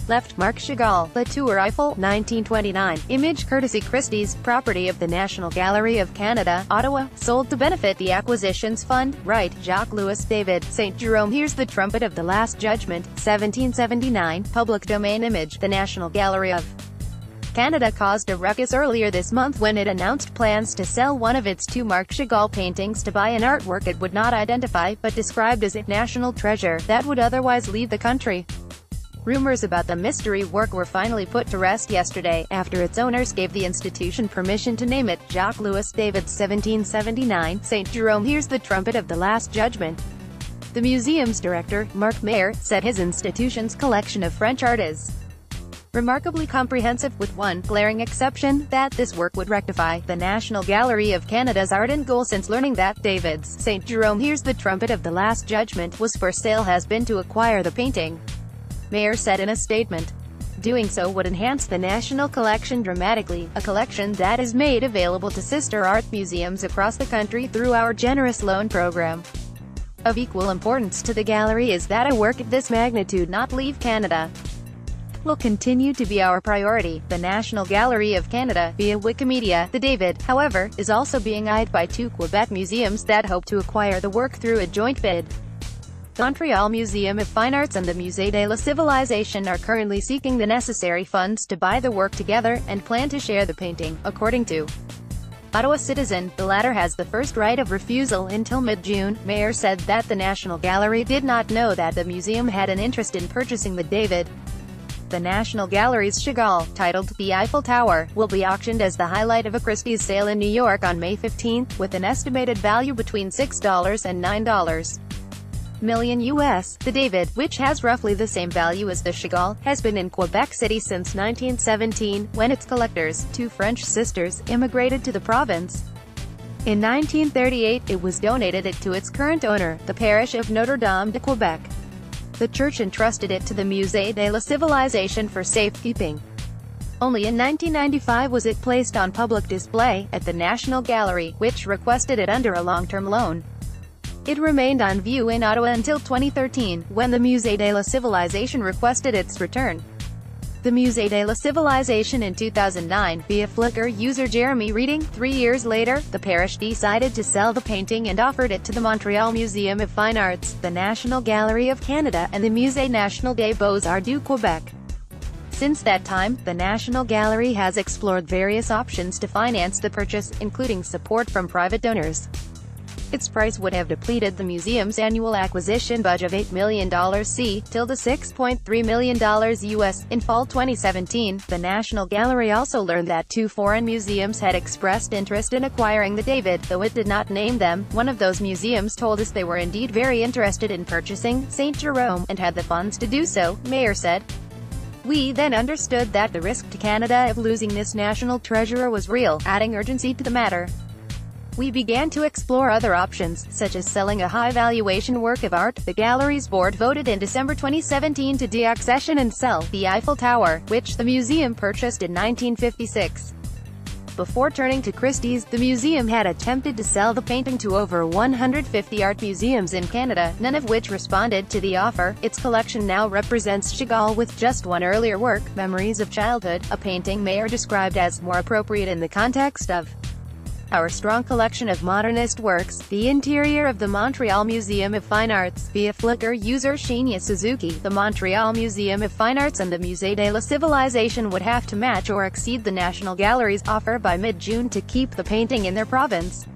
Left Marc Chagall, La Tour Eiffel, 1929. Image courtesy Christie's, property of the National Gallery of Canada, Ottawa, sold to benefit the Acquisitions Fund. Right, Jacques-Louis David, St. Jerome Hears the Trumpet of the Last Judgment, 1779. Public domain image. The National Gallery of Canada caused a ruckus earlier this month when it announced plans to sell one of its two Marc Chagall paintings to buy an artwork it would not identify, but described as a national treasure, that would otherwise leave the country. Rumors about the mystery work were finally put to rest yesterday, after its owners gave the institution permission to name it Jacques-Louis David 1779, St. Jerome Hears the Trumpet of the Last Judgment. The museum's director, Marc Chagall, said his institution's collection of French art is remarkably comprehensive, with one glaring exception, that this work would rectify the National Gallery of Canada's ardent goal since learning that David's St. Jerome Hears the Trumpet of the Last Judgment was for sale has been to acquire the painting. Mayer said in a statement. Doing so would enhance the national collection dramatically, a collection that is made available to sister art museums across the country through our generous loan program. Of equal importance to the gallery is that a work of this magnitude not leave Canada. Will continue to be our priority. The National Gallery of Canada, via Wikimedia, the David, however, is also being eyed by two Quebec museums that hope to acquire the work through a joint bid. The Montreal Museum of Fine Arts and the Musée de la Civilisation are currently seeking the necessary funds to buy the work together, and plan to share the painting, according to Ottawa Citizen. The latter has the first right of refusal until mid-June. Mayer said that the National Gallery did not know that the museum had an interest in purchasing the David. The National Gallery's Chagall, titled The Eiffel Tower, will be auctioned as the highlight of a Christie's sale in New York on May 15, with an estimated value between $6 and $9 million US. The David, which has roughly the same value as the Chagall, has been in Quebec City since 1917, when its collectors, two French sisters, immigrated to the province. In 1938, it was donated to its current owner, the parish of Notre Dame de Quebec. The church entrusted it to the Musée de la Civilisation for safekeeping. Only in 1995 was it placed on public display at the National Gallery, which requested it under a long-term loan. It remained on view in Ottawa until 2013, when the Musée de la Civilisation requested its return. The Musée de la Civilisation in 2009, via Flickr user Jeremy Reading. 3 years later, the parish decided to sell the painting and offered it to the Montreal Museum of Fine Arts, the National Gallery of Canada, and the Musée National des Beaux-Arts du Québec. Since that time, the National Gallery has explored various options to finance the purchase, including support from private donors. Its price would have depleted the museum's annual acquisition budget of $8 million till the $6.3 million US. In fall 2017, the National Gallery also learned that two foreign museums had expressed interest in acquiring the David, though it did not name them. One of those museums told us they were indeed very interested in purchasing St. Jerome, and had the funds to do so, Mayer said. We then understood that the risk to Canada of losing this national treasure was real, adding urgency to the matter. We began to explore other options, such as selling a high-valuation work of art. The gallery's board voted in December 2017 to deaccession and sell the Eiffel Tower, which the museum purchased in 1956. Before turning to Christie's, the museum had attempted to sell the painting to over 150 art museums in Canada, none of which responded to the offer. Its collection now represents Chagall with just one earlier work, Memories of Childhood, a painting Mayer described as more appropriate in the context of our strong collection of modernist works. The interior of the Montreal Museum of Fine Arts, via Flickr user Shinya Suzuki. The Montreal Museum of Fine Arts and the Musée de la Civilisation would have to match or exceed the National Gallery's offer by mid-June to keep the painting in their province.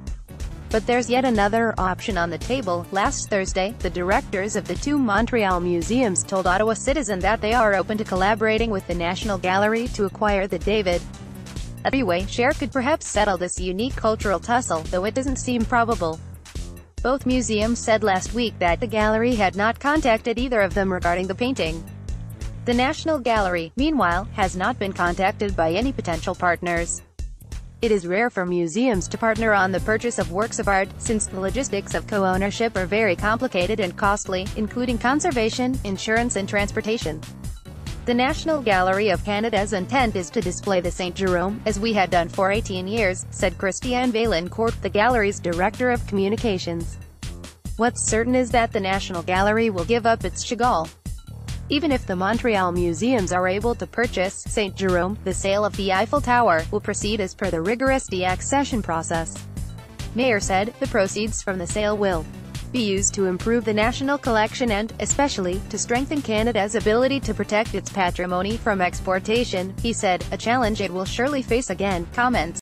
But there's yet another option on the table. Last Thursday, the directors of the two Montreal museums told Ottawa Citizen that they are open to collaborating with the National Gallery to acquire the David. A three-way share could perhaps settle this unique cultural tussle, though it doesn't seem probable. Both museums said last week that the gallery had not contacted either of them regarding the painting. The National Gallery, meanwhile, has not been contacted by any potential partners. It is rare for museums to partner on the purchase of works of art, since the logistics of co-ownership are very complicated and costly, including conservation, insurance and transportation. The National Gallery of Canada's intent is to display the St. Jerome, as we had done for 18 years, said Christie Vaillancourt, the gallery's director of communications. What's certain is that the National Gallery will give up its Chagall. Even if the Montreal museums are able to purchase St. Jerome, the sale of the Eiffel Tower will proceed as per the rigorous deaccession process. Mayor said, the proceeds from the sale will be used to improve the national collection and, especially, to strengthen Canada's ability to protect its patrimony from exportation. He said, a challenge it will surely face again. Comments.